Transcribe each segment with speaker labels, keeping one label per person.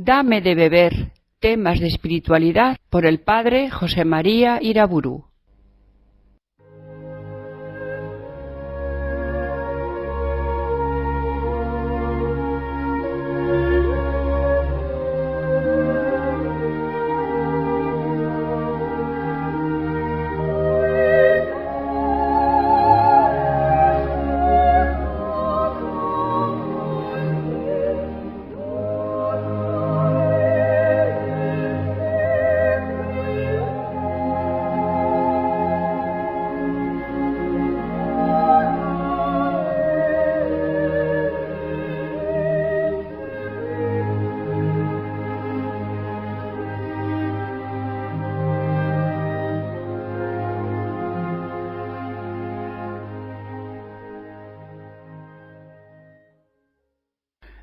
Speaker 1: Dame de beber, temas de espiritualidad, por el padre José María Iraburu.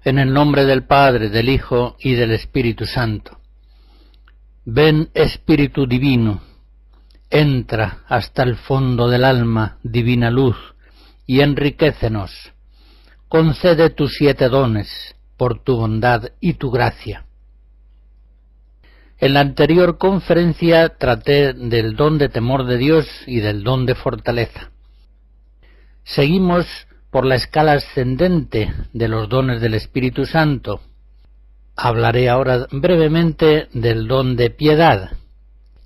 Speaker 2: En el nombre del Padre, del Hijo y del Espíritu Santo. Ven, Espíritu Divino, entra hasta el fondo del alma, divina luz, y enriquécenos. Concede tus 7 dones, por tu bondad y tu gracia. En la anterior conferencia traté del don de temor de Dios y del don de fortaleza. Seguimos por la escala ascendente de los dones del Espíritu Santo. Hablaré ahora brevemente del don de piedad,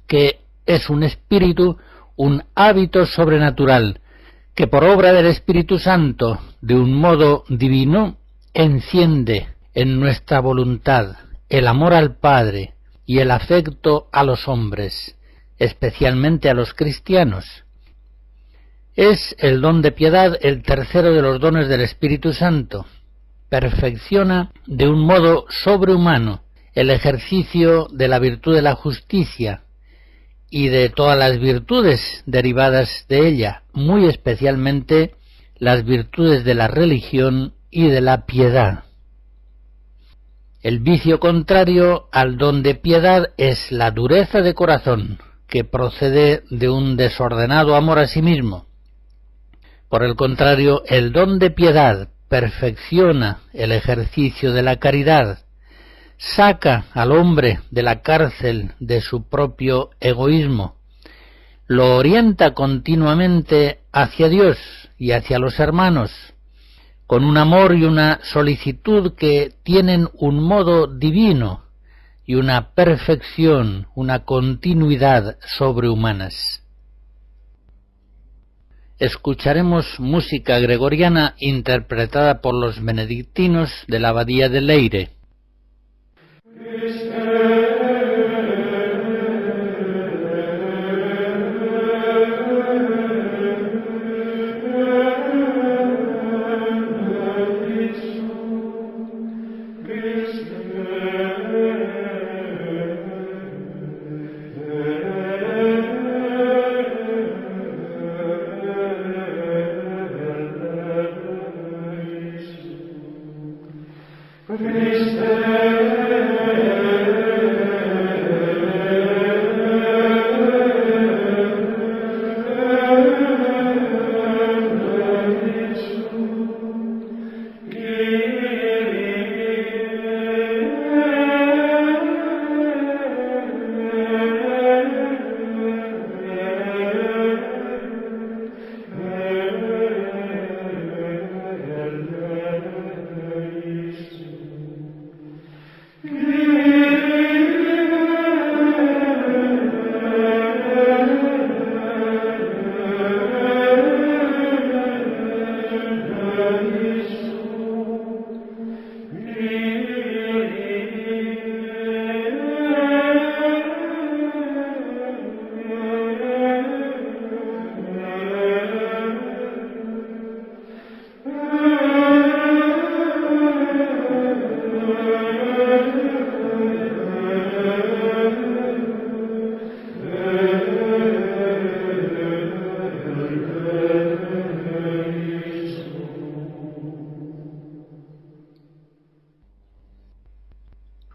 Speaker 2: que es un espíritu, un hábito sobrenatural, que por obra del Espíritu Santo, de un modo divino, enciende en nuestra voluntad el amor al Padre y el afecto a los hombres, especialmente a los cristianos. Es el don de piedad el tercero de los dones del Espíritu Santo. Perfecciona de un modo sobrehumano el ejercicio de la virtud de la justicia y de todas las virtudes derivadas de ella, muy especialmente las virtudes de la religión y de la piedad. El vicio contrario al don de piedad es la dureza de corazón, que procede de un desordenado amor a sí mismo. Por el contrario, el don de piedad perfecciona el ejercicio de la caridad, saca al hombre de la cárcel de su propio egoísmo, lo orienta continuamente hacia Dios y hacia los hermanos, con un amor y una solicitud que tienen un modo divino y una perfección, una continuidad sobrehumanas. Escucharemos música gregoriana interpretada por los benedictinos de la abadía de Leyre.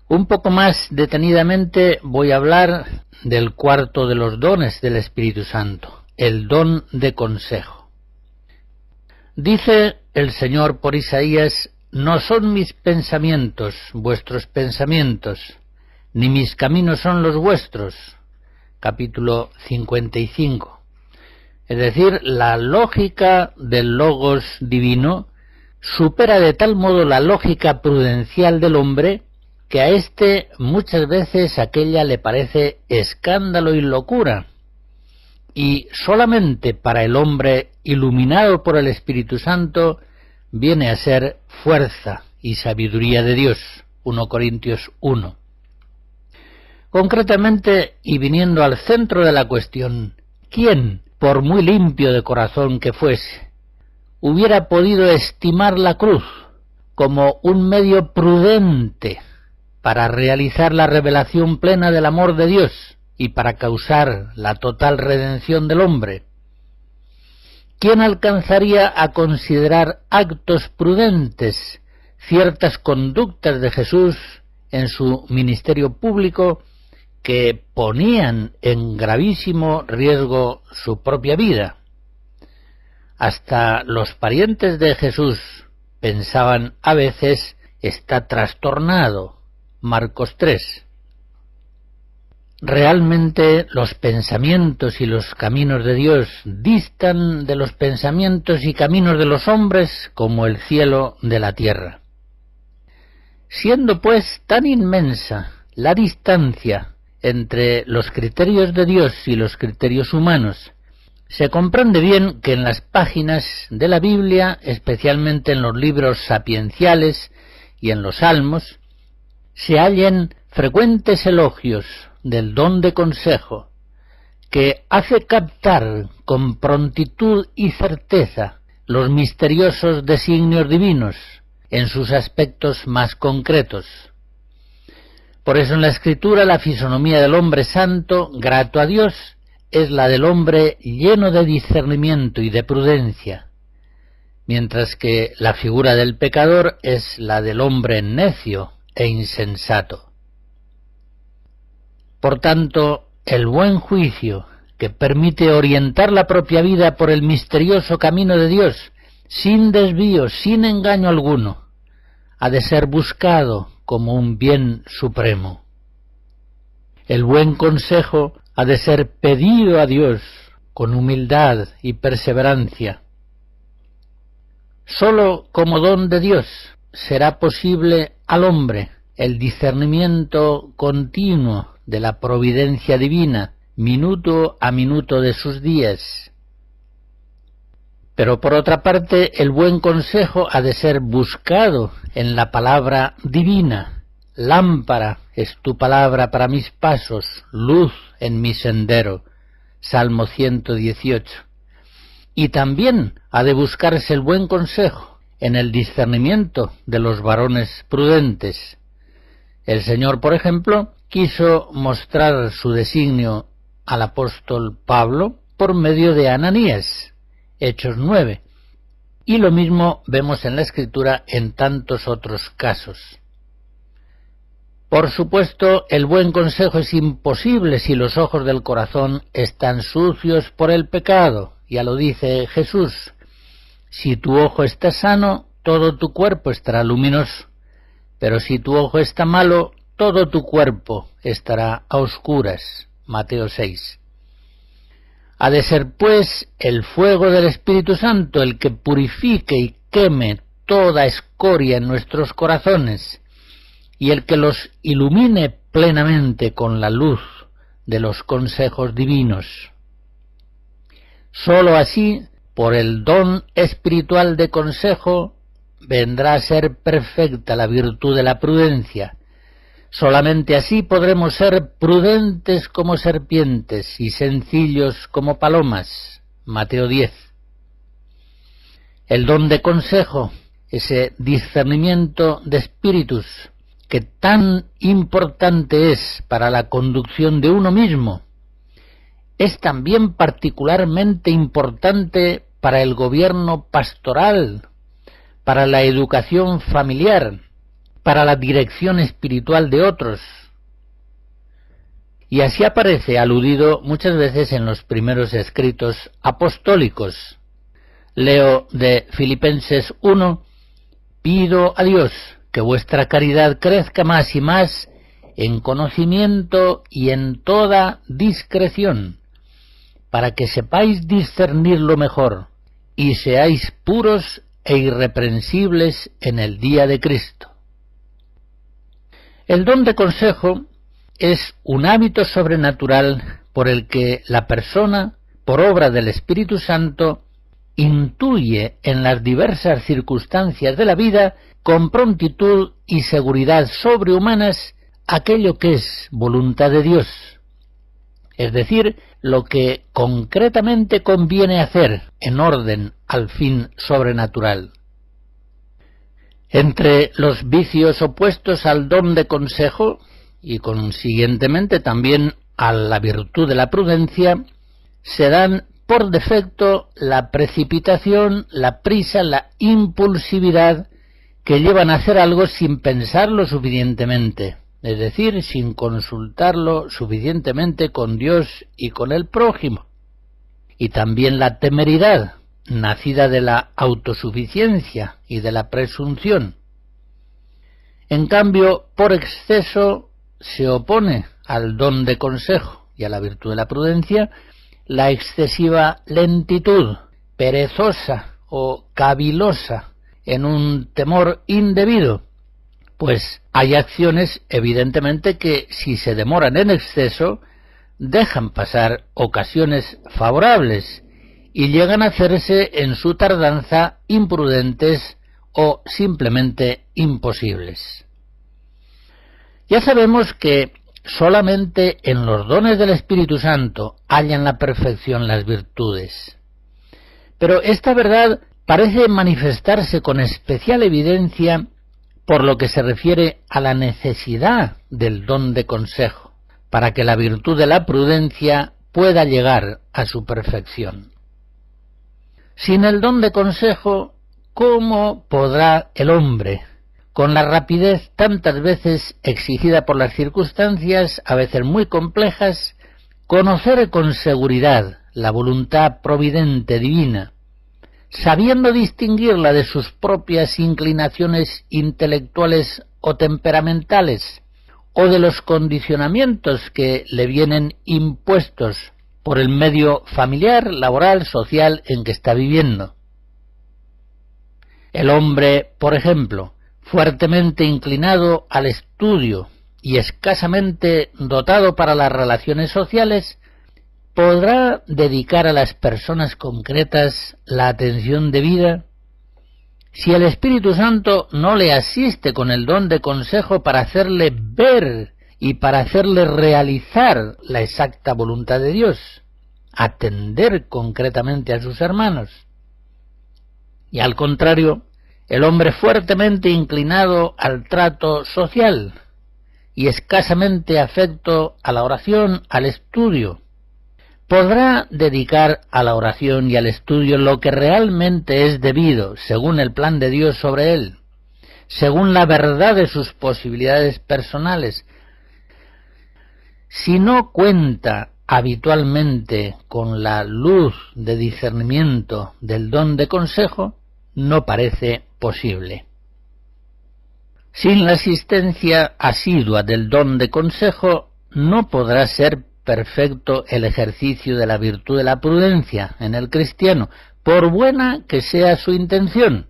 Speaker 2: Un poco más detenidamente voy a hablar del cuarto de los dones del Espíritu Santo, el don de consejo. Dice el Señor por Isaías: no son mis pensamientos vuestros pensamientos, ni mis caminos son los vuestros. Capítulo 55. Es decir, la lógica del logos divino supera de tal modo la lógica prudencial del hombre que a éste muchas veces aquella le parece escándalo y locura, y solamente para el hombre iluminado por el Espíritu Santo viene a ser fuerza y sabiduría de Dios. 1 Corintios 1. Concretamente, y viniendo al centro de la cuestión, ¿quién, por muy limpio de corazón que fuese, hubiera podido estimar la cruz como un medio prudente para realizar la revelación plena del amor de Dios y para causar la total redención del hombre? ¿Quién alcanzaría a considerar actos prudentes ciertas conductas de Jesús en su ministerio público que ponían en gravísimo riesgo su propia vida? Hasta los parientes de Jesús pensaban a veces: está trastornado. Marcos 3. Realmente los pensamientos y los caminos de Dios distan de los pensamientos y caminos de los hombres como el cielo de la tierra. Siendo pues tan inmensa la distancia entre los criterios de Dios y los criterios humanos, se comprende bien que en las páginas de la Biblia, especialmente en los libros sapienciales y en los Salmos, se hallen frecuentes elogios del don de consejo, que hace captar con prontitud y certeza los misteriosos designios divinos en sus aspectos más concretos. Por eso en la Escritura la fisonomía del hombre santo, grato a Dios, es la del hombre lleno de discernimiento y de prudencia, mientras que la figura del pecador es la del hombre necio e insensato. Por tanto, el buen juicio, que permite orientar la propia vida por el misterioso camino de Dios, sin desvío, sin engaño alguno, ha de ser buscado como un bien supremo. El buen consejo ha de ser pedido a Dios con humildad y perseverancia. Sólo como don de Dios será posible al hombre el discernimiento continuo de la providencia divina, minuto a minuto de sus días. Pero por otra parte, el buen consejo ha de ser buscado en la palabra divina. Lámpara es tu palabra para mis pasos, luz en mi sendero. Salmo 118. Y también ha de buscarse el buen consejo en el discernimiento de los varones prudentes. El Señor, por ejemplo, quiso mostrar su designio al apóstol Pablo por medio de Ananías, Hechos 9, y lo mismo vemos en la Escritura en tantos otros casos. Por supuesto, el buen consejo es imposible si los ojos del corazón están sucios por el pecado. Ya lo dice Jesús: si tu ojo está sano, todo tu cuerpo estará luminoso, pero si tu ojo está malo, todo tu cuerpo estará a oscuras. Mateo 6. Ha de ser, pues, el fuego del Espíritu Santo el que purifique y queme toda escoria en nuestros corazones, y el que los ilumine plenamente con la luz de los consejos divinos. Sólo así, por el don espiritual de consejo, vendrá a ser perfecta la virtud de la prudencia. Solamente así podremos ser prudentes como serpientes y sencillos como palomas. Mateo 10. El don de consejo, ese discernimiento de espíritus, que tan importante es para la conducción de uno mismo, es también particularmente importante para el gobierno pastoral, para la educación familiar, para la dirección espiritual de otros. Y así aparece aludido muchas veces en los primeros escritos apostólicos. Leo de Filipenses 1, pido a Dios que vuestra caridad crezca más y más en conocimiento y en toda discreción, para que sepáis discernirlo mejor y seáis puros e irreprensibles en el día de Cristo. El don de consejo es un hábito sobrenatural por el que la persona, por obra del Espíritu Santo, intuye en las diversas circunstancias de la vida con prontitud y seguridad sobrehumanas aquello que es voluntad de Dios, es decir, lo que concretamente conviene hacer en orden al fin sobrenatural. Entre los vicios opuestos al don de consejo, y consiguientemente también a la virtud de la prudencia, se dan por defecto la precipitación, la prisa, la impulsividad que llevan a hacer algo sin pensarlo suficientemente, es decir, sin consultarlo suficientemente con Dios y con el prójimo. Y también la temeridad, nacida de la autosuficiencia y de la presunción. En cambio, por exceso se opone al don de consejo y a la virtud de la prudencia la excesiva lentitud, perezosa o cavilosa, en un temor indebido, pues hay acciones evidentemente que si se demoran en exceso dejan pasar ocasiones favorables y llegan a hacerse en su tardanza imprudentes o simplemente imposibles. Ya sabemos que solamente en los dones del Espíritu Santo hallan la perfección las virtudes, pero esta verdad parece manifestarse con especial evidencia por lo que se refiere a la necesidad del don de consejo, para que la virtud de la prudencia pueda llegar a su perfección. Sin el don de consejo, ¿cómo podrá el hombre, con la rapidez tantas veces exigida por las circunstancias, a veces muy complejas, conocer con seguridad la voluntad providente divina, sabiendo distinguirla de sus propias inclinaciones intelectuales o temperamentales, o de los condicionamientos que le vienen impuestos por el medio familiar, laboral, social en que está viviendo? El hombre, por ejemplo, fuertemente inclinado al estudio y escasamente dotado para las relaciones sociales, ¿podrá dedicar a las personas concretas la atención debida? Si el Espíritu Santo no le asiste con el don de consejo para hacerle ver y para hacerle realizar la exacta voluntad de Dios, atender concretamente a sus hermanos. Y al contrario, el hombre fuertemente inclinado al trato social y escasamente afecto a la oración, al estudio, ¿podrá dedicar a la oración y al estudio lo que realmente es debido, según el plan de Dios sobre él, según la verdad de sus posibilidades personales? Si no cuenta habitualmente con la luz de discernimiento del don de consejo, no parece posible. Sin la asistencia asidua del don de consejo, no podrá ser perfecto el ejercicio de la virtud de la prudencia en el cristiano, por buena que sea su intención.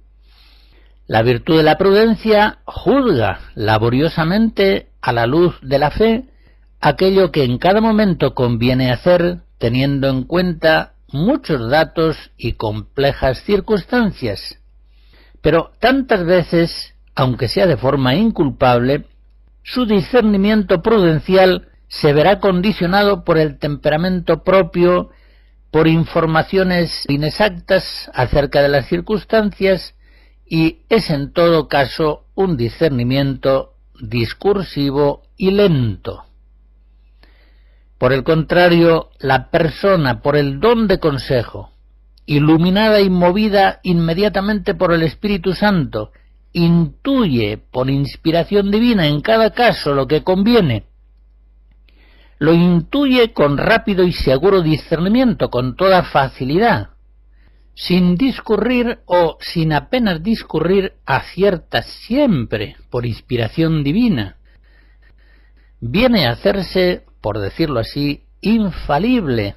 Speaker 2: La virtud de la prudencia juzga laboriosamente a la luz de la fe aquello que en cada momento conviene hacer, teniendo en cuenta muchos datos y complejas circunstancias. Pero tantas veces, aunque sea de forma inculpable, su discernimiento prudencial se verá condicionado por el temperamento propio, por informaciones inexactas acerca de las circunstancias, y es en todo caso un discernimiento discursivo y lento. Por el contrario, la persona, por el don de consejo, iluminada y movida inmediatamente por el Espíritu Santo, intuye por inspiración divina en cada caso lo que conviene. Lo intuye con rápido y seguro discernimiento, con toda facilidad, sin discurrir o sin apenas discurrir, acierta siempre por inspiración divina. Viene a hacerse, por decirlo así, infalible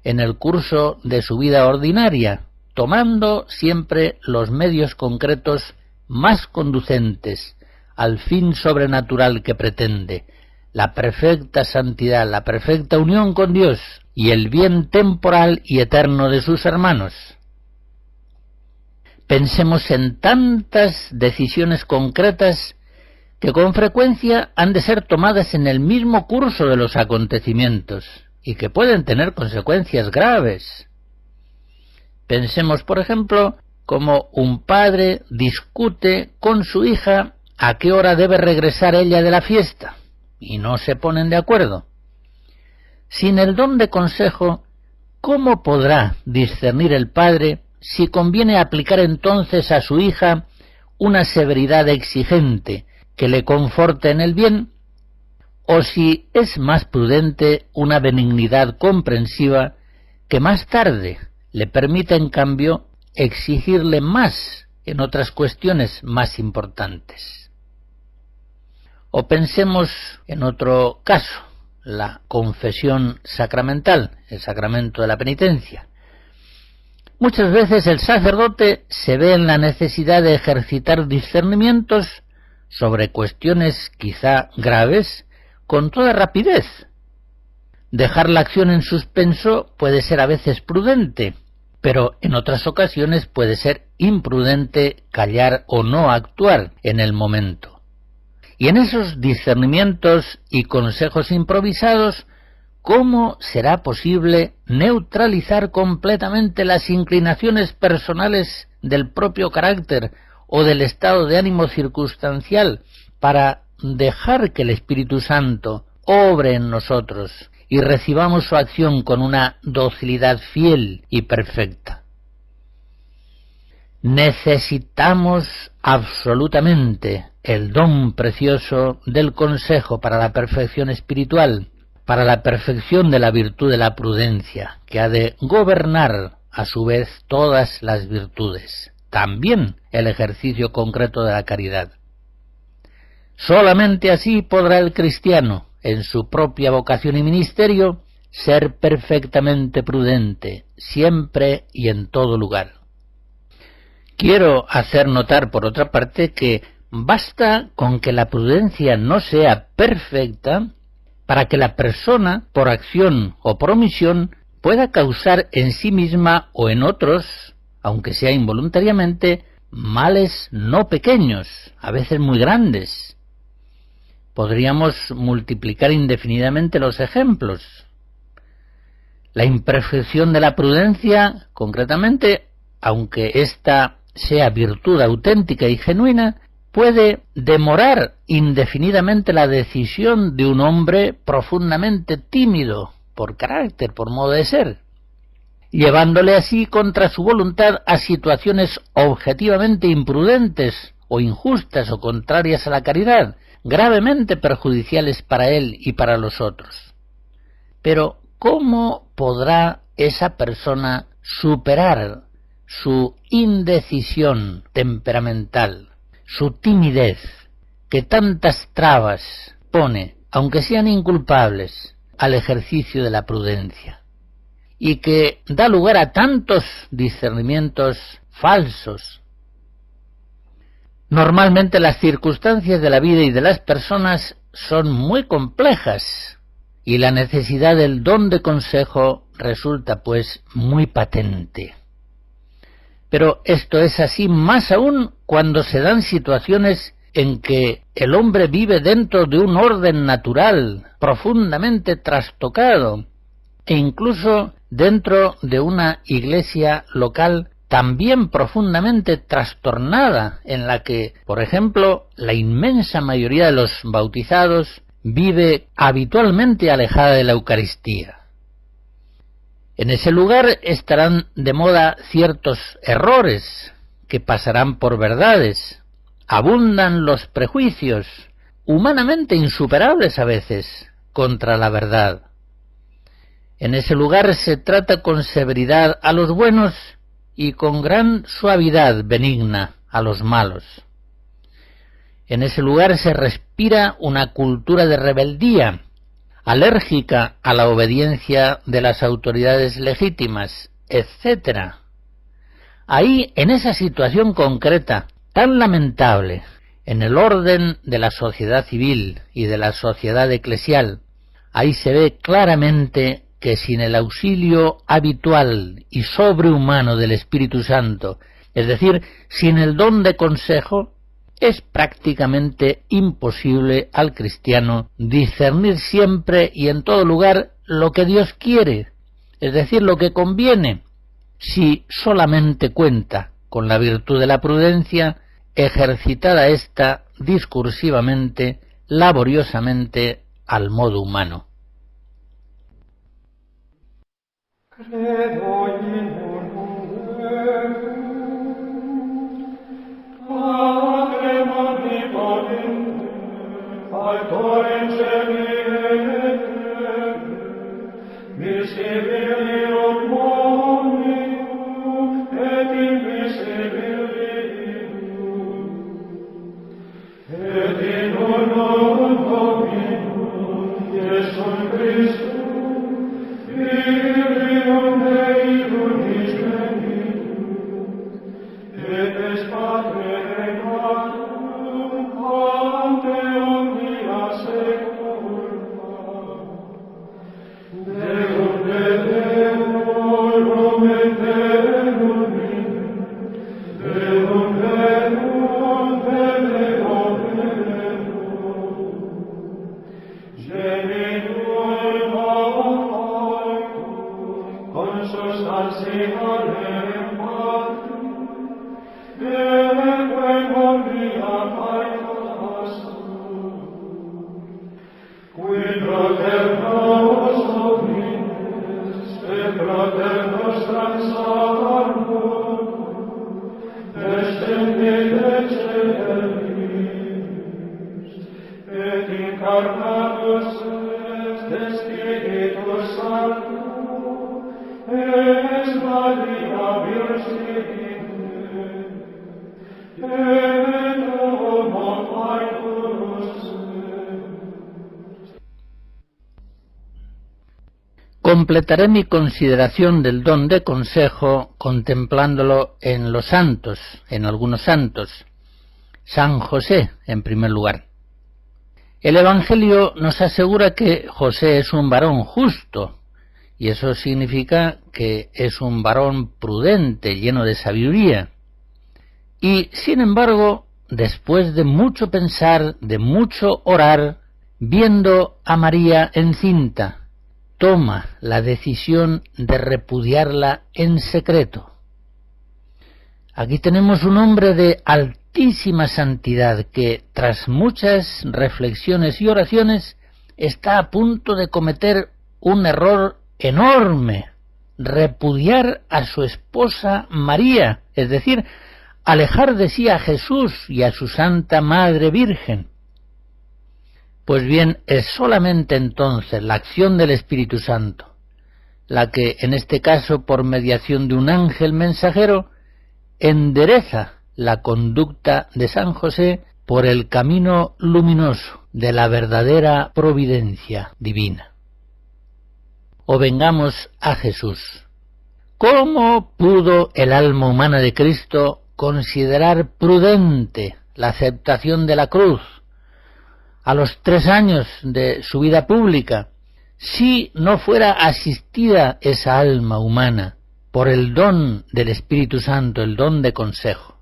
Speaker 2: en el curso de su vida ordinaria, tomando siempre los medios concretos más conducentes al fin sobrenatural que pretende, la perfecta santidad, la perfecta unión con Dios y el bien temporal y eterno de sus hermanos. Pensemos en tantas decisiones concretas que con frecuencia han de ser tomadas en el mismo curso de los acontecimientos y que pueden tener consecuencias graves. Pensemos, por ejemplo, cómo un padre discute con su hija a qué hora debe regresar ella de la fiesta y no se ponen de acuerdo. Sin el don de consejo, ¿cómo podrá discernir el padre si conviene aplicar entonces a su hija una severidad exigente que le conforte en el bien, o si es más prudente una benignidad comprensiva que más tarde le permita en cambio exigirle más en otras cuestiones más importantes? O pensemos en otro caso, la confesión sacramental, el sacramento de la penitencia. Muchas veces el sacerdote se ve en la necesidad de ejercitar discernimientos sobre cuestiones quizá graves con toda rapidez. Dejar la acción en suspenso puede ser a veces prudente, pero en otras ocasiones puede ser imprudente callar o no actuar en el momento. Y en esos discernimientos y consejos improvisados, ¿cómo será posible neutralizar completamente las inclinaciones personales del propio carácter o del estado de ánimo circunstancial para dejar que el Espíritu Santo obre en nosotros y recibamos su acción con una docilidad fiel y perfecta? Necesitamos absolutamente el don precioso del consejo para la perfección espiritual, para la perfección de la virtud de la prudencia, que ha de gobernar a su vez todas las virtudes, también el ejercicio concreto de la caridad. Solamente así podrá el cristiano, en su propia vocación y ministerio, ser perfectamente prudente, siempre y en todo lugar. Quiero hacer notar, por otra parte, que basta con que la prudencia no sea perfecta para que la persona, por acción o por omisión, pueda causar en sí misma o en otros, aunque sea involuntariamente, males no pequeños, a veces muy grandes. Podríamos multiplicar indefinidamente los ejemplos. La imperfección de la prudencia, concretamente, aunque ésta sea virtud auténtica y genuina, puede demorar indefinidamente la decisión de un hombre profundamente tímido, por carácter, por modo de ser, llevándole así contra su voluntad a situaciones objetivamente imprudentes o injustas o contrarias a la caridad, gravemente perjudiciales para él y para los otros. Pero, ¿cómo podrá esa persona superar su indecisión temperamental, su timidez, que tantas trabas pone, aunque sean inculpables, al ejercicio de la prudencia, y que da lugar a tantos discernimientos falsos? Normalmente las circunstancias de la vida y de las personas son muy complejas, y la necesidad del don de consejo resulta pues muy patente. Pero esto es así más aún cuando se dan situaciones en que el hombre vive dentro de un orden natural profundamente trastocado, e incluso dentro de una iglesia local también profundamente trastornada, en la que, por ejemplo, la inmensa mayoría de los bautizados vive habitualmente alejada de la Eucaristía. En ese lugar estarán de moda ciertos errores que pasarán por verdades. Abundan los prejuicios, humanamente insuperables a veces, contra la verdad. En ese lugar se trata con severidad a los buenos y con gran suavidad benigna a los malos. En ese lugar se respira una cultura de rebeldía, alérgica a la obediencia de las autoridades legítimas, etc. Ahí, en esa situación concreta, tan lamentable, en el orden de la sociedad civil y de la sociedad eclesial, ahí se ve claramente que sin el auxilio habitual y sobrehumano del Espíritu Santo, es decir, sin el don de consejo, es prácticamente imposible al cristiano discernir siempre y en todo lugar lo que Dios quiere, es decir, lo que conviene, si solamente cuenta con la virtud de la prudencia, ejercitada ésta discursivamente, laboriosamente, al modo humano. Completaré mi consideración del don de consejo contemplándolo en los santos, en algunos santos. San José, en primer lugar. El Evangelio nos asegura que José es un varón justo, y eso significa que es un varón prudente, lleno de sabiduría. Y, sin embargo, después de mucho pensar, de mucho orar, viendo a María encinta, toma la decisión de repudiarla en secreto. Aquí tenemos un hombre de altísima santidad que, tras muchas reflexiones y oraciones, está a punto de cometer un error enorme: repudiar a su esposa María, es decir, alejar de sí a Jesús y a su Santa Madre Virgen. Pues bien, es solamente entonces la acción del Espíritu Santo la que, en este caso por mediación de un ángel mensajero, endereza la conducta de San José por el camino luminoso de la verdadera providencia divina. O vengamos a Jesús. ¿Cómo pudo el alma humana de Cristo considerar prudente la aceptación de la cruz a los 3 años de su vida pública, si no fuera asistida esa alma humana por el don del Espíritu Santo, el don de consejo?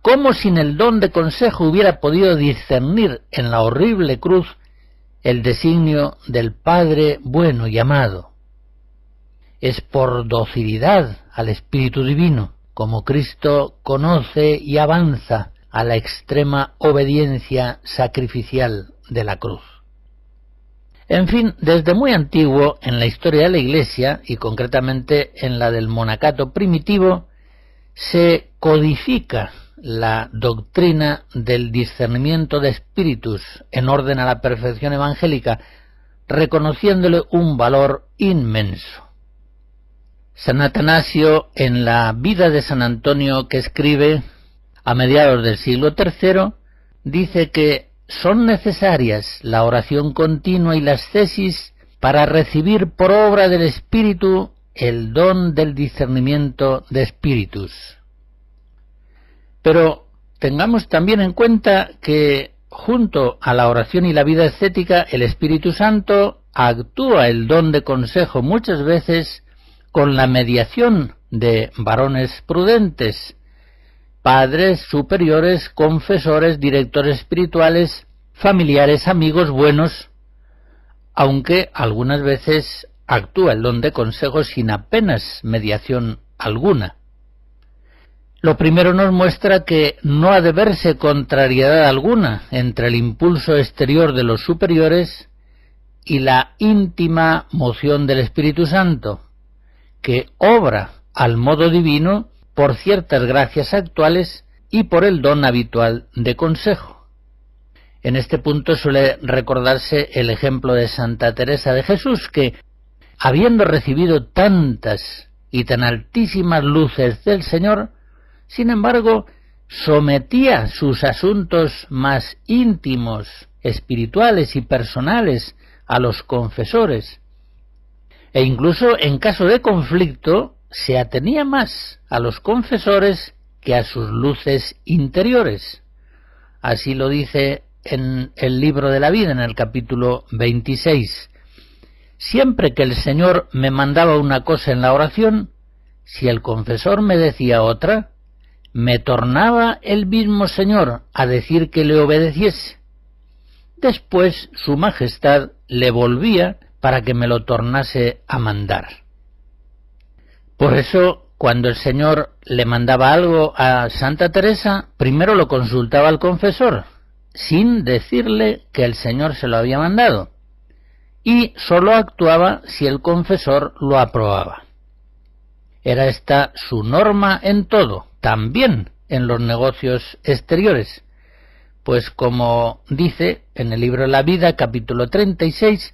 Speaker 2: ¿Cómo sin el don de consejo hubiera podido discernir en la horrible cruz el designio del Padre bueno y amado? Es por docilidad al Espíritu Divino como Cristo conoce y avanza a la extrema obediencia sacrificial de la cruz. En fin, desde muy antiguo en la historia de la Iglesia, y concretamente en la del monacato primitivo, se codifica la doctrina del discernimiento de espíritus en orden a la perfección evangélica, reconociéndole un valor inmenso. San Atanasio, en la vida de San Antonio que escribe a mediados del siglo III, dice que son necesarias la oración continua y la ascesis para recibir por obra del Espíritu el don del discernimiento de espíritus. Pero tengamos también en cuenta que junto a la oración y la vida ascética, el Espíritu Santo actúa el don de consejo muchas veces con la mediación de varones prudentes, padres, superiores, confesores, directores espirituales, familiares, amigos buenos, aunque algunas veces actúa el don de consejo sin apenas mediación alguna. Lo primero nos muestra que no ha de verse contrariedad alguna entre el impulso exterior de los superiores y la íntima moción del Espíritu Santo, que obra al modo divino por ciertas gracias actuales y por el don habitual de consejo. En este punto suele recordarse el ejemplo de Santa Teresa de Jesús, que, habiendo recibido tantas y tan altísimas luces del Señor, sin embargo, sometía sus asuntos más íntimos, espirituales y personales a los confesores, e incluso en caso de conflicto se atenía más a los confesores que a sus luces interiores. Así lo dice en el libro de la vida, en el capítulo 26. Siempre que el Señor me mandaba una cosa en la oración, si el confesor me decía otra, me tornaba el mismo Señor a decir que le obedeciese. Después su Majestad le volvía para que me lo tornase a mandar. Por eso, cuando el Señor le mandaba algo a Santa Teresa, primero lo consultaba al confesor, sin decirle que el Señor se lo había mandado, y sólo actuaba si el confesor lo aprobaba. Era esta su norma en todo, también en los negocios exteriores, pues como dice en el libro de la vida, capítulo 36,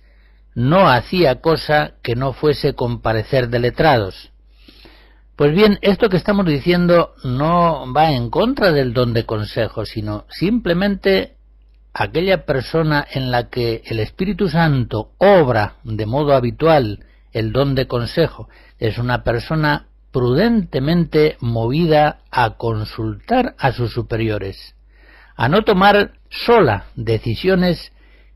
Speaker 2: no hacía cosa que no fuese con parecer de letrados. Pues bien, esto que estamos diciendo no va en contra del don de consejo, sino simplemente aquella persona en la que el Espíritu Santo obra de modo habitual el don de consejo, es una persona prudentemente movida a consultar a sus superiores, a no tomar sola decisiones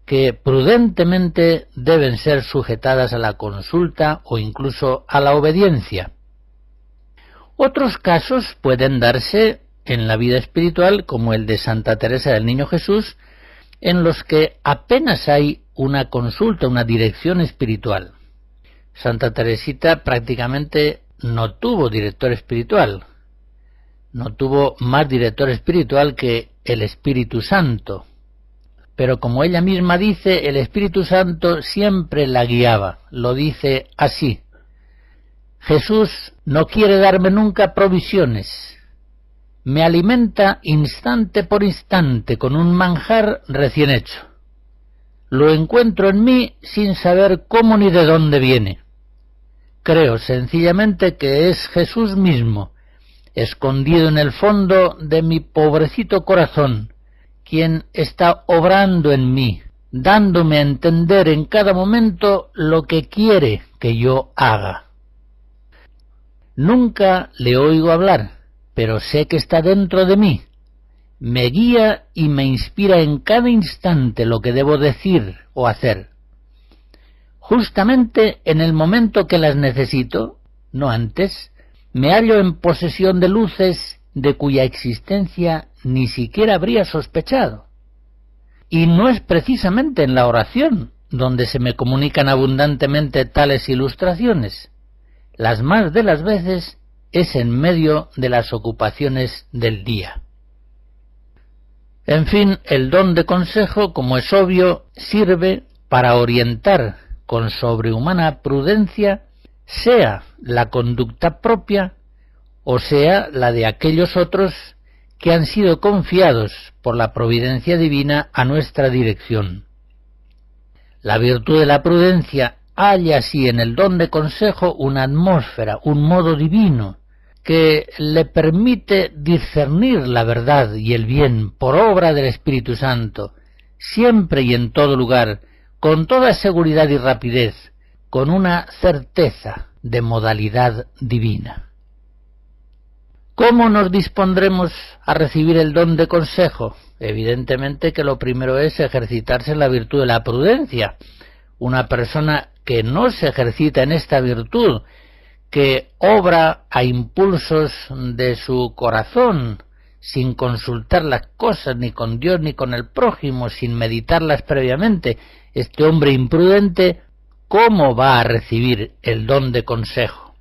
Speaker 2: que prudentemente deben ser sujetadas a la consulta o incluso a la obediencia. Otros casos pueden darse en la vida espiritual, como el de Santa Teresa del Niño Jesús, en los que apenas hay una consulta, una dirección espiritual. Santa Teresita prácticamente no tuvo director espiritual, no tuvo más director espiritual que el Espíritu Santo. Pero como ella misma dice, el Espíritu Santo siempre la guiaba. Lo dice así: Jesús no quiere darme nunca provisiones. Me alimenta instante por instante con un manjar recién hecho. Lo encuentro en mí sin saber cómo ni de dónde viene. Creo sencillamente que es Jesús mismo, escondido en el fondo de mi pobrecito corazón, quien está obrando en mí, dándome a entender en cada momento lo que quiere que yo haga. Nunca le oigo hablar, pero sé que está dentro de mí. Me guía y me inspira en cada instante lo que debo decir o hacer. Justamente en el momento que las necesito, no antes, me hallo en posesión de luces de cuya existencia ni siquiera habría sospechado. Y no es precisamente en la oración donde se me comunican abundantemente tales ilustraciones. Las más de las veces es en medio de las ocupaciones del día. En fin, el don de consejo, como es obvio, sirve para orientar con sobrehumana prudencia, sea la conducta propia o sea la de aquellos otros que han sido confiados por la providencia divina a nuestra dirección. La virtud de la prudencia halla así en el don de consejo una atmósfera, un modo divino, que le permite discernir la verdad y el bien por obra del Espíritu Santo, siempre y en todo lugar, con toda seguridad y rapidez, con una certeza de modalidad divina. ¿Cómo nos dispondremos a recibir el don de consejo? Evidentemente que lo primero es ejercitarse en la virtud de la prudencia. Una persona que no se ejercita en esta virtud, que obra a impulsos de su corazón, sin consultar las cosas ni con Dios ni con el prójimo, sin meditarlas previamente, este hombre imprudente, ¿cómo va a recibir el don de consejo?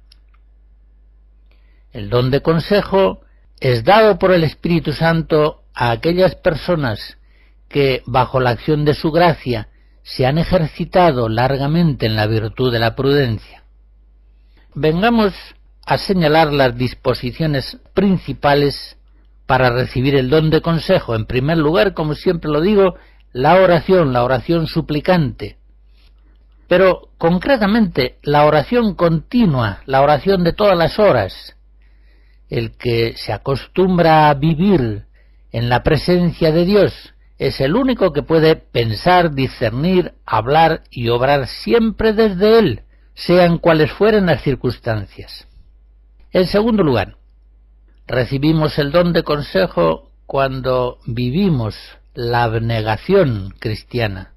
Speaker 2: El don de consejo es dado por el Espíritu Santo a aquellas personas que, bajo la acción de su gracia, se han ejercitado largamente en la virtud de la prudencia. Vengamos a señalar las disposiciones principales para recibir el don de consejo. En primer lugar, como siempre lo digo, la oración suplicante. Pero concretamente, la oración continua, la oración de todas las horas. El que se acostumbra a vivir en la presencia de Dios es el único que puede pensar, discernir, hablar y obrar siempre desde Él, sean cuales fueren las circunstancias. En segundo lugar, recibimos el don de consejo cuando vivimos la abnegación cristiana,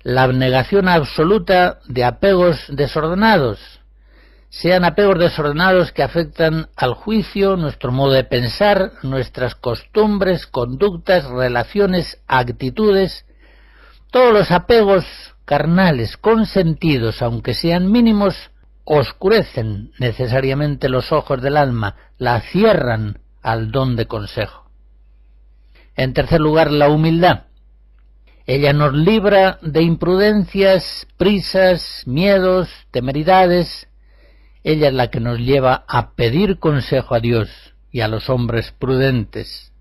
Speaker 2: la abnegación absoluta de apegos desordenados, sean apegos desordenados que afectan al juicio, nuestro modo de pensar, nuestras costumbres, conductas, relaciones, actitudes, todos los apegos carnales, consentidos, aunque sean mínimos, oscurecen necesariamente los ojos del alma, la cierran al don de consejo. En tercer lugar, la humildad. Ella nos libra de imprudencias, prisas, miedos, temeridades. Ella es la que nos lleva a pedir consejo a Dios y a los hombres prudentes.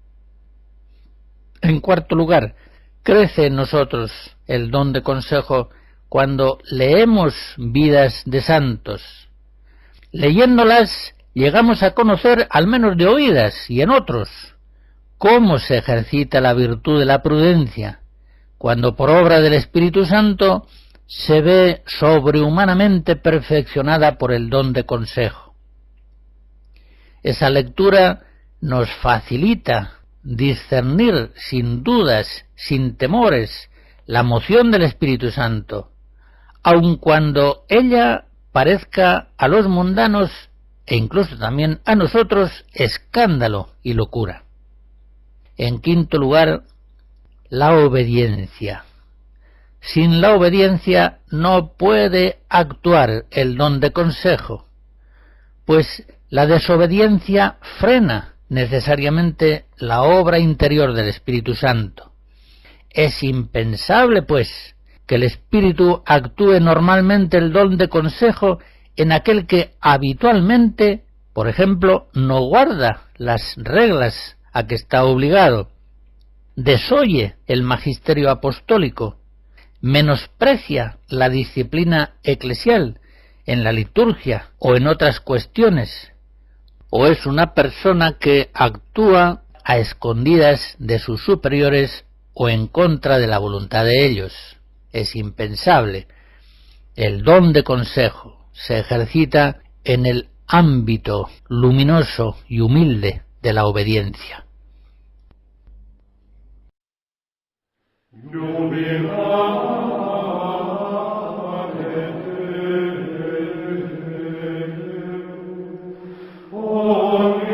Speaker 2: En cuarto lugar, crece en nosotros el don de consejo cuando leemos vidas de santos. Leyéndolas llegamos a conocer, al menos de oídas y en otros, cómo se ejercita la virtud de la prudencia, cuando por obra del Espíritu Santo se ve sobrehumanamente perfeccionada por el don de consejo. Esa lectura nos facilita discernir sin dudas, sin temores, la moción del Espíritu Santo, aun cuando ella parezca a los mundanos e incluso también a nosotros escándalo y locura. En quinto lugar, la obediencia. Sin la obediencia no puede actuar el don de consejo, pues la desobediencia frena necesariamente la obra interior del Espíritu Santo. Es impensable, pues, que el Espíritu actúe normalmente el don de consejo en aquel que habitualmente, por ejemplo, no guarda las reglas a que está obligado, desoye el magisterio apostólico, menosprecia la disciplina eclesial en la liturgia o en otras cuestiones, o es una persona que actúa a escondidas de sus superiores o en contra de la voluntad de ellos. Es impensable. El don de consejo se ejercita en el ámbito luminoso y humilde de la obediencia.
Speaker 3: Oh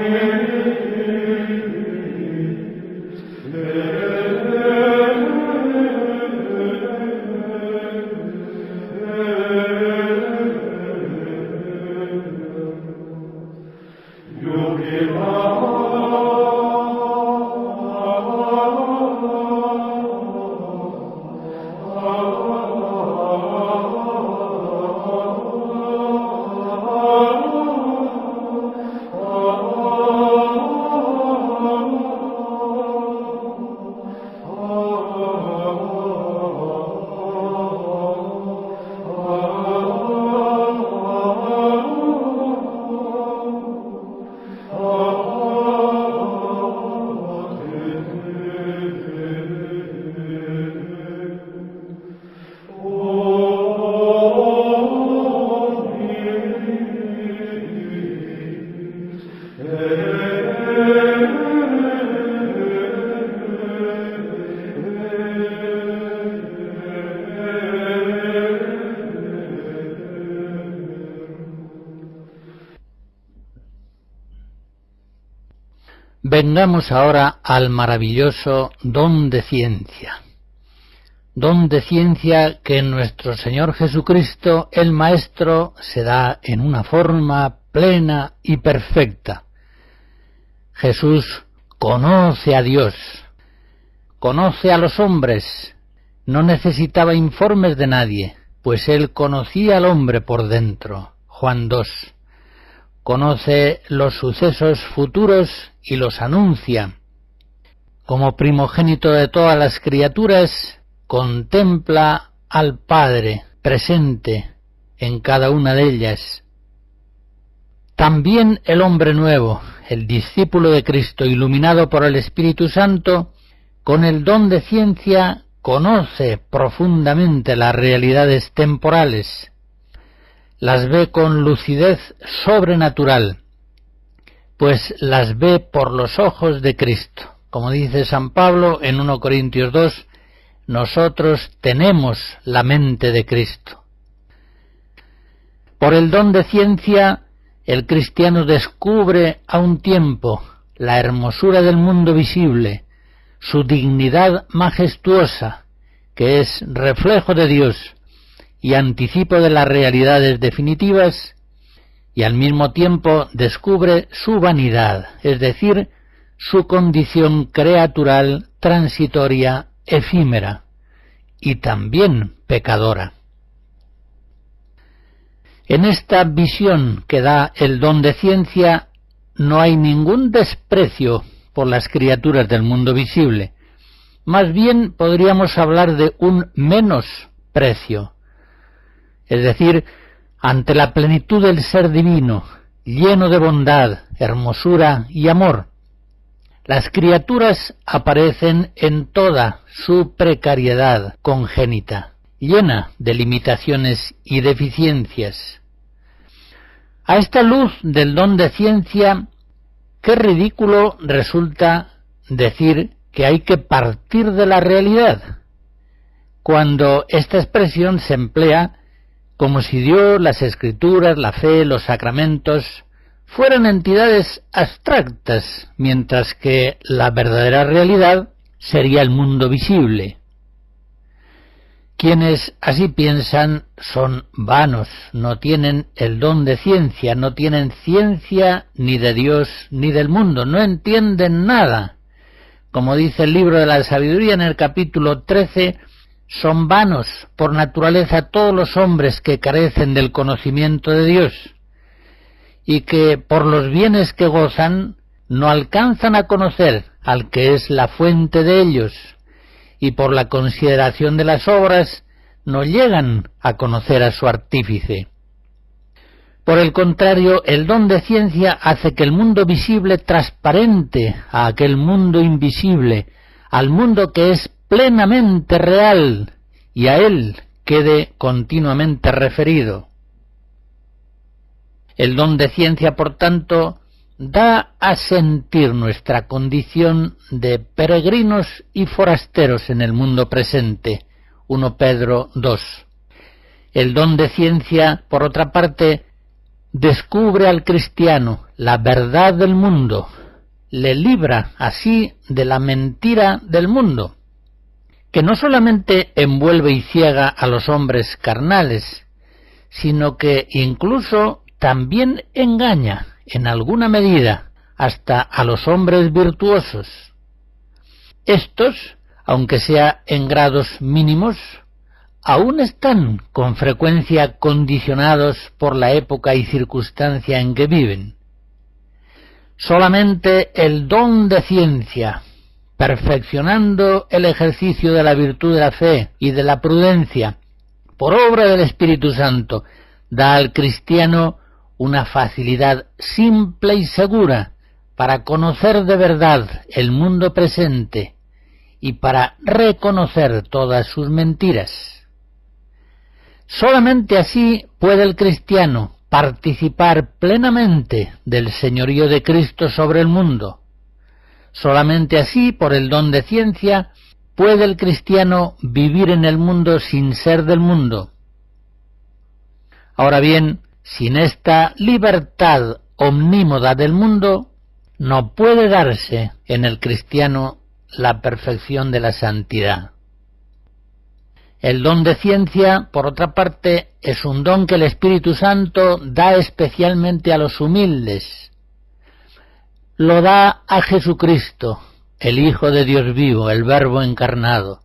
Speaker 2: Vengamos ahora al maravilloso don de ciencia. Don de ciencia que en nuestro Señor Jesucristo, el Maestro, se da en una forma plena y perfecta. Jesús conoce a Dios, conoce a los hombres, no necesitaba informes de nadie, pues Él conocía al hombre por dentro. Juan 2. Conoce los sucesos futuros y los anuncia. Como primogénito de todas las criaturas, contempla al Padre presente en cada una de ellas. También el hombre nuevo, el discípulo de Cristo, iluminado por el Espíritu Santo, con el don de ciencia, conoce profundamente las realidades temporales, las ve con lucidez sobrenatural, pues las ve por los ojos de Cristo. Como dice San Pablo en 1 Corintios 2, nosotros tenemos la mente de Cristo. Por el don de ciencia, el cristiano descubre a un tiempo la hermosura del mundo visible, su dignidad majestuosa, que es reflejo de Dios y anticipo de las realidades definitivas, y al mismo tiempo descubre su vanidad, es decir, su condición creatural, transitoria, efímera y también pecadora. En esta visión que da el don de ciencia no hay ningún desprecio por las criaturas del mundo visible. Más bien podríamos hablar de un menosprecio. Es decir, ante la plenitud del ser divino, lleno de bondad, hermosura y amor, las criaturas aparecen en toda su precariedad congénita, llena de limitaciones y deficiencias. A esta luz del don de ciencia, qué ridículo resulta decir que hay que partir de la realidad, cuando esta expresión se emplea como si Dios, las Escrituras, la fe, los sacramentos fueran entidades abstractas, mientras que la verdadera realidad sería el mundo visible. Quienes así piensan son vanos, no tienen el don de ciencia, no tienen ciencia ni de Dios ni del mundo, no entienden nada. Como dice el libro de la sabiduría en el capítulo 13, son vanos por naturaleza todos los hombres que carecen del conocimiento de Dios, y que por los bienes que gozan no alcanzan a conocer al que es la fuente de ellos, y por la consideración de las obras no llegan a conocer a su artífice. Por el contrario, el don de ciencia hace que el mundo visible transparente a aquel mundo invisible, al mundo que es plenamente real, y a él quede continuamente referido. El don de ciencia, por tanto, da a sentir nuestra condición de peregrinos y forasteros en el mundo presente. 1 Pedro 2. El don de ciencia, por otra parte, descubre al cristiano la verdad del mundo, le libra así de la mentira del mundo, que no solamente envuelve y ciega a los hombres carnales, sino que incluso también engaña, en alguna medida, hasta a los hombres virtuosos. Estos, aunque sea en grados mínimos, aún están con frecuencia condicionados por la época y circunstancia en que viven. Solamente el don de ciencia, perfeccionando el ejercicio de la virtud de la fe y de la prudencia, por obra del Espíritu Santo, da al cristiano una facilidad simple y segura para conocer de verdad el mundo presente y para reconocer todas sus mentiras. Solamente así puede el cristiano participar plenamente del señorío de Cristo sobre el mundo. Solamente así, por el don de ciencia, puede el cristiano vivir en el mundo sin ser del mundo. Ahora bien, sin esta libertad omnímoda del mundo, no puede darse en el cristiano la perfección de la santidad. El don de ciencia, por otra parte, es un don que el Espíritu Santo da especialmente a los humildes. Lo da a Jesucristo, el Hijo de Dios vivo, el Verbo encarnado.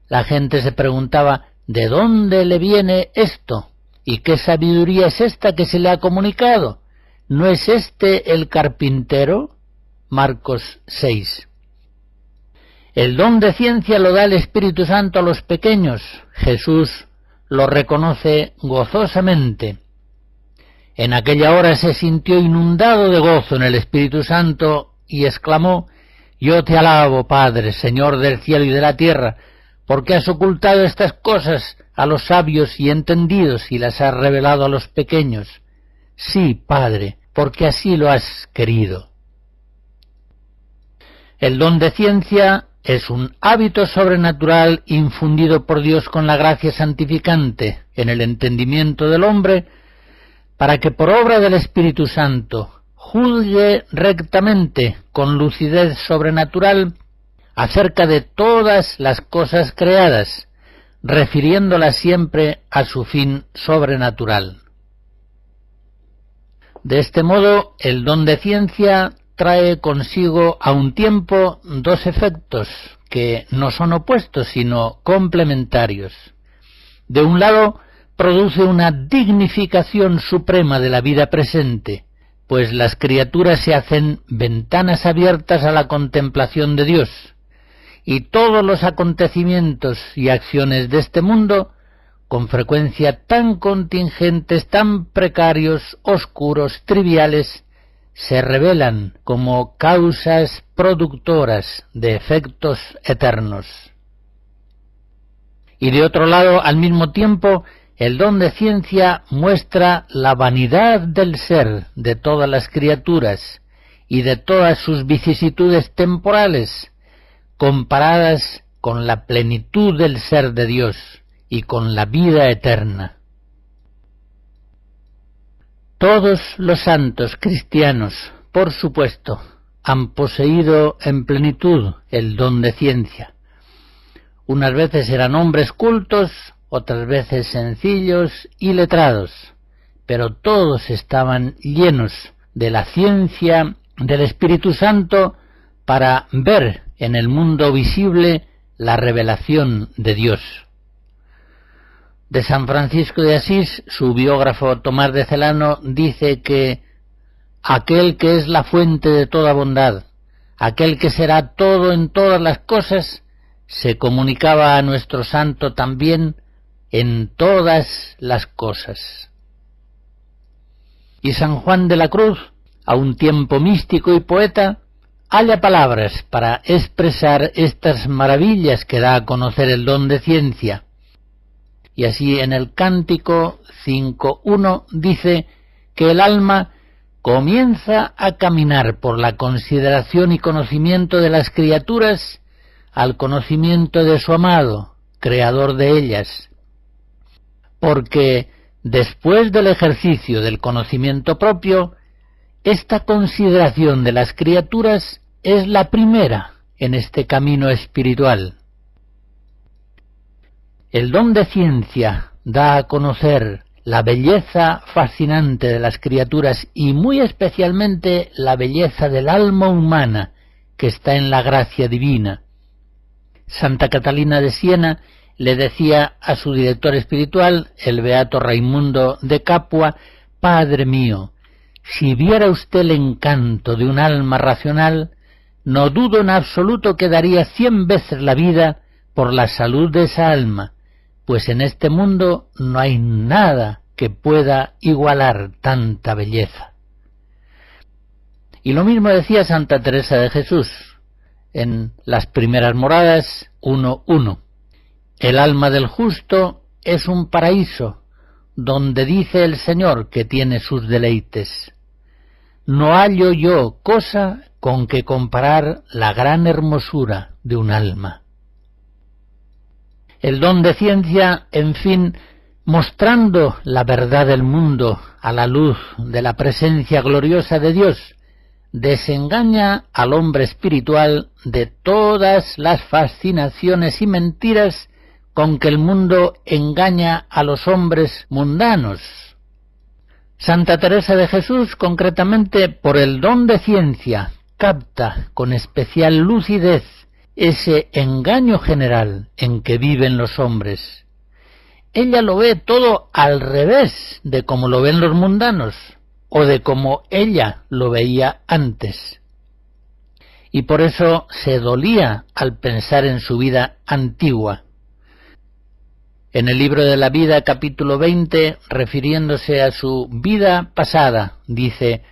Speaker 2: La gente se preguntaba, ¿de dónde le viene esto? ¿Y qué sabiduría es esta que se le ha comunicado? ¿No es este el carpintero? Marcos 6. El don de ciencia lo da el Espíritu Santo a los pequeños. Jesús lo reconoce gozosamente. En aquella hora se sintió inundado de gozo en el Espíritu Santo y exclamó: «Yo te alabo, Padre, Señor del cielo y de la tierra, porque has ocultado estas cosas a los sabios y entendidos y las has revelado a los pequeños. Sí, Padre, porque así lo has querido». El don de ciencia es un hábito sobrenatural infundido por Dios con la gracia santificante en el entendimiento del hombre, para que por obra del Espíritu Santo juzgue rectamente, con lucidez sobrenatural, acerca de todas las cosas creadas, refiriéndolas siempre a su fin sobrenatural. De este modo, el don de ciencia trae consigo a un tiempo dos efectos que no son opuestos sino complementarios. De un lado, produce una dignificación suprema de la vida presente, pues las criaturas se hacen ventanas abiertas a la contemplación de Dios, y todos los acontecimientos y acciones de este mundo, con frecuencia tan contingentes, tan precarios, oscuros, triviales, se revelan como causas productoras de efectos eternos. Y de otro lado, al mismo tiempo, el don de ciencia muestra la vanidad del ser de todas las criaturas y de todas sus vicisitudes temporales, comparadas con la plenitud del ser de Dios y con la vida eterna. Todos los santos cristianos, por supuesto, han poseído en plenitud el don de ciencia. Unas veces eran hombres cultos, otras veces sencillos y letrados, pero todos estaban llenos de la ciencia del Espíritu Santo para ver en el mundo visible la revelación de Dios. De San Francisco de Asís, su biógrafo Tomás de Celano dice que aquel que es la fuente de toda bondad, aquel que será todo en todas las cosas, se comunicaba a nuestro santo también en todas las cosas. Y San Juan de la Cruz, a un tiempo místico y poeta, halla palabras para expresar estas maravillas que da a conocer el don de ciencia. Y así en el Cántico 5.1 dice que el alma comienza a caminar por la consideración y conocimiento de las criaturas al conocimiento de su amado, creador de ellas, porque después del ejercicio del conocimiento propio, esta consideración de las criaturas es la primera en este camino espiritual. El don de ciencia da a conocer la belleza fascinante de las criaturas y muy especialmente la belleza del alma humana que está en la gracia divina. Santa Catalina de Siena le decía a su director espiritual, el beato Raimundo de Capua: «Padre mío, si viera usted el encanto de un alma racional, no dudo en absoluto que daría 100 veces la vida por la salud de esa alma, pues en este mundo no hay nada que pueda igualar tanta belleza». Y lo mismo decía Santa Teresa de Jesús en Las Primeras Moradas 1.1. «El alma del justo es un paraíso, donde dice el Señor que tiene sus deleites. No hallo yo cosa con que comparar la gran hermosura de un alma». El don de ciencia, en fin, mostrando la verdad del mundo a la luz de la presencia gloriosa de Dios, desengaña al hombre espiritual de todas las fascinaciones y mentiras con que el mundo engaña a los hombres mundanos. Santa Teresa de Jesús, concretamente por el don de ciencia, capta con especial lucidez ese engaño general en que viven los hombres. Ella lo ve todo al revés de como lo ven los mundanos, o de como ella lo veía antes. Y por eso se dolía al pensar en su vida antigua. En el libro de la vida, capítulo 20, refiriéndose a su vida pasada, dice: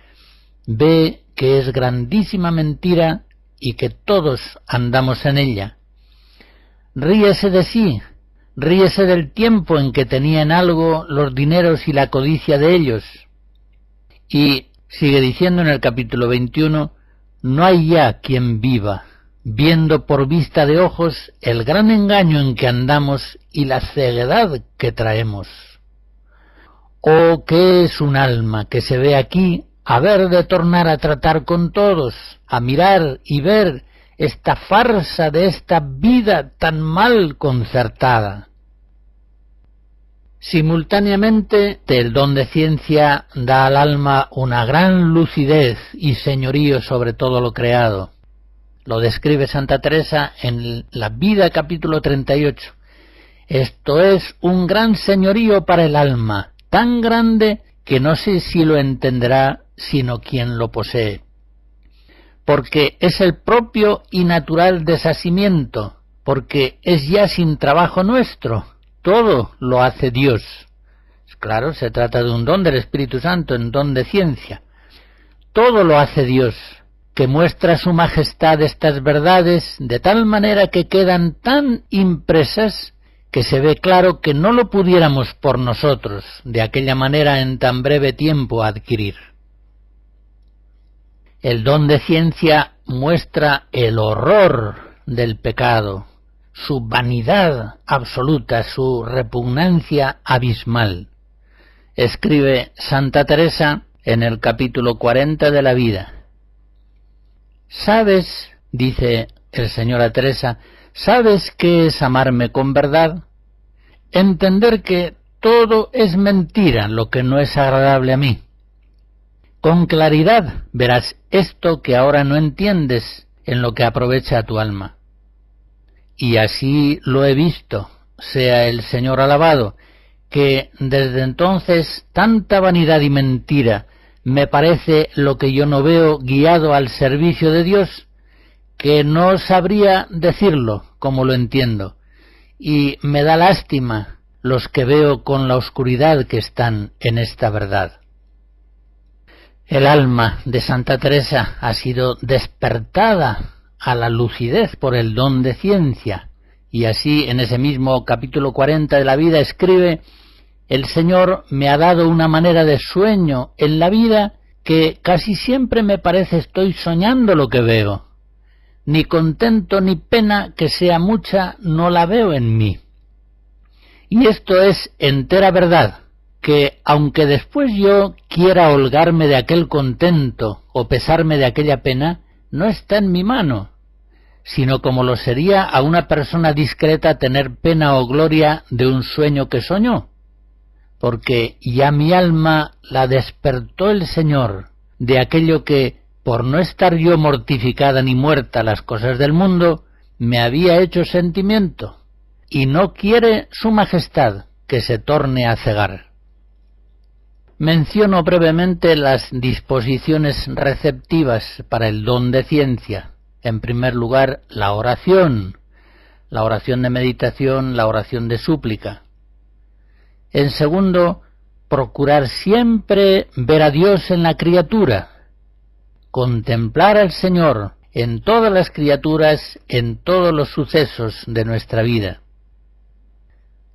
Speaker 2: «Ve que es grandísima mentira y que todos andamos en ella. Ríese de sí, ríese del tiempo en que tenían algo los dineros y la codicia de ellos». Y sigue diciendo en el capítulo 21, «No hay ya quien viva, viendo por vista de ojos el gran engaño en que andamos y la ceguedad que traemos. Oh, ¿qué es un alma que se ve aquí, haber de tornar a tratar con todos, a mirar y ver esta farsa de esta vida tan mal concertada?» Simultáneamente, el don de ciencia da al alma una gran lucidez y señorío sobre todo lo creado. Lo describe Santa Teresa en la vida, capítulo 38. Esto es un gran señorío para el alma, tan grande que no sé si lo entenderá sino quien lo posee. Porque es el propio y natural deshacimiento, porque es ya sin trabajo nuestro. Todo lo hace Dios. Claro, se trata de un don del Espíritu Santo, un don de ciencia. Todo lo hace Dios, que muestra su majestad estas verdades de tal manera que quedan tan impresas que se ve claro que no lo pudiéramos por nosotros de aquella manera en tan breve tiempo adquirir. El don de ciencia muestra el horror del pecado, su vanidad absoluta, su repugnancia abismal. Escribe Santa Teresa en el capítulo 40 de la vida: «¿Sabes?», dice el Señor a Teresa, «¿sabes qué es amarme con verdad? Entender que todo es mentira lo que no es agradable a mí. Con claridad verás esto que ahora no entiendes en lo que aprovecha a tu alma». Y así lo he visto, sea el Señor alabado, que desde entonces tanta vanidad y mentira me parece lo que yo no veo guiado al servicio de Dios, que no sabría decirlo como lo entiendo, y me da lástima los que veo con la oscuridad que están en esta verdad. El alma de Santa Teresa ha sido despertada a la lucidez por el don de ciencia, y así en ese mismo capítulo 40 de la vida escribe: «El Señor me ha dado una manera de sueño en la vida que casi siempre me parece estoy soñando lo que veo. Ni contento ni pena que sea mucha no la veo en mí. Y esto es entera verdad, que aunque después yo quiera holgarme de aquel contento o pesarme de aquella pena, no está en mi mano, sino como lo sería a una persona discreta tener pena o gloria de un sueño que soñó, porque ya mi alma la despertó el Señor de aquello que, por no estar yo mortificada ni muerta a las cosas del mundo, me había hecho sentimiento, y no quiere su majestad que se torne a cegar». Menciono brevemente las disposiciones receptivas para el don de ciencia. En primer lugar, la oración de meditación, la oración de súplica. En segundo, procurar siempre ver a Dios en la criatura, contemplar al Señor en todas las criaturas, en todos los sucesos de nuestra vida.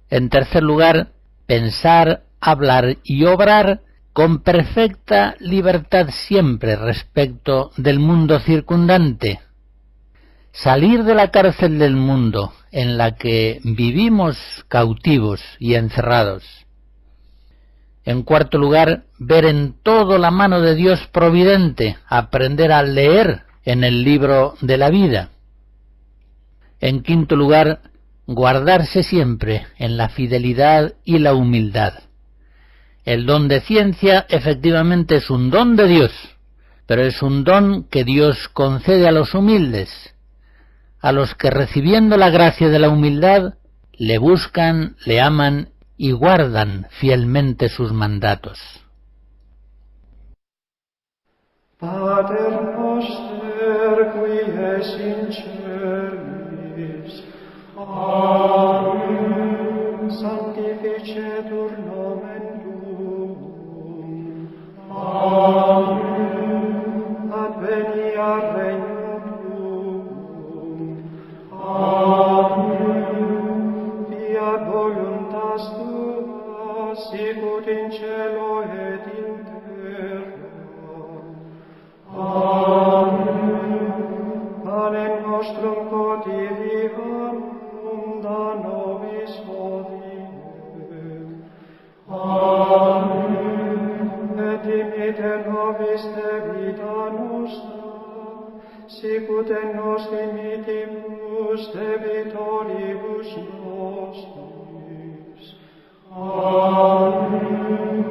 Speaker 2: En tercer lugar, pensar, hablar y obrar con perfecta libertad siempre respecto del mundo circundante. Salir de la cárcel del mundo en la que vivimos cautivos y encerrados. En cuarto lugar, ver en todo la mano de Dios providente, aprender a leer en el libro de la vida. En quinto lugar, guardarse siempre en la fidelidad y la humildad. El don de ciencia efectivamente es un don de Dios, pero es un don que Dios concede a los humildes, a los que recibiendo la gracia de la humildad le buscan, le aman y guardan fielmente sus mandatos.
Speaker 3: Pater noster, qui es in celis, Amen. Sanctificetur nomen tuum, Amen. Adveniat regnum tuum, Amen. Fiat voluntas tua, sicut in cielo et in terra. Amen. Panem nostrum quotidianum da nobis hodie. Amen. Et dimitte nobis debita nostra, sicut et nos dimittimus debitoribus nostris. Amen.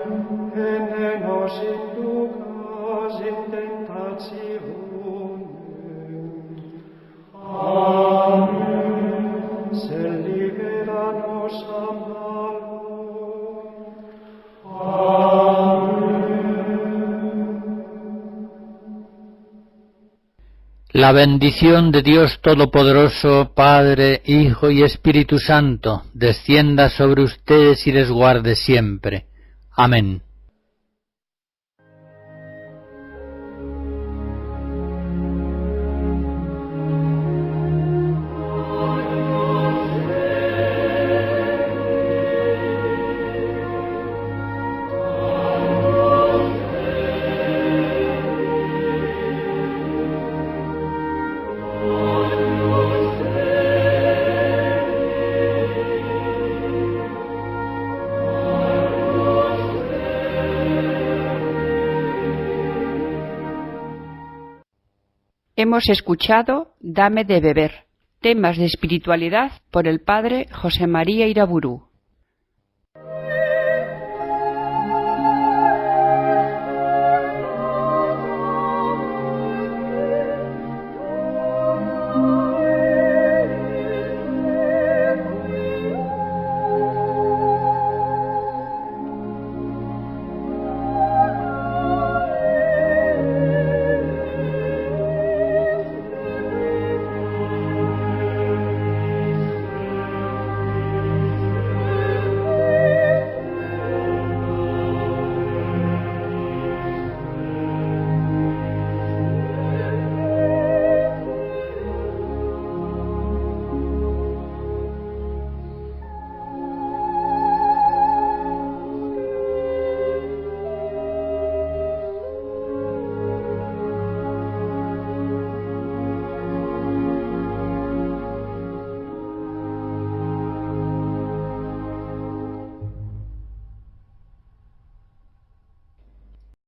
Speaker 3: Et ne nos inducas in tentationem. Amen. Sed libera nos a malo.
Speaker 2: La bendición de Dios Todopoderoso, Padre, Hijo y Espíritu Santo, descienda sobre ustedes y les guarde siempre. Amén.
Speaker 1: Hemos escuchado Dame de beber, temas de espiritualidad por el padre José María Iraburu.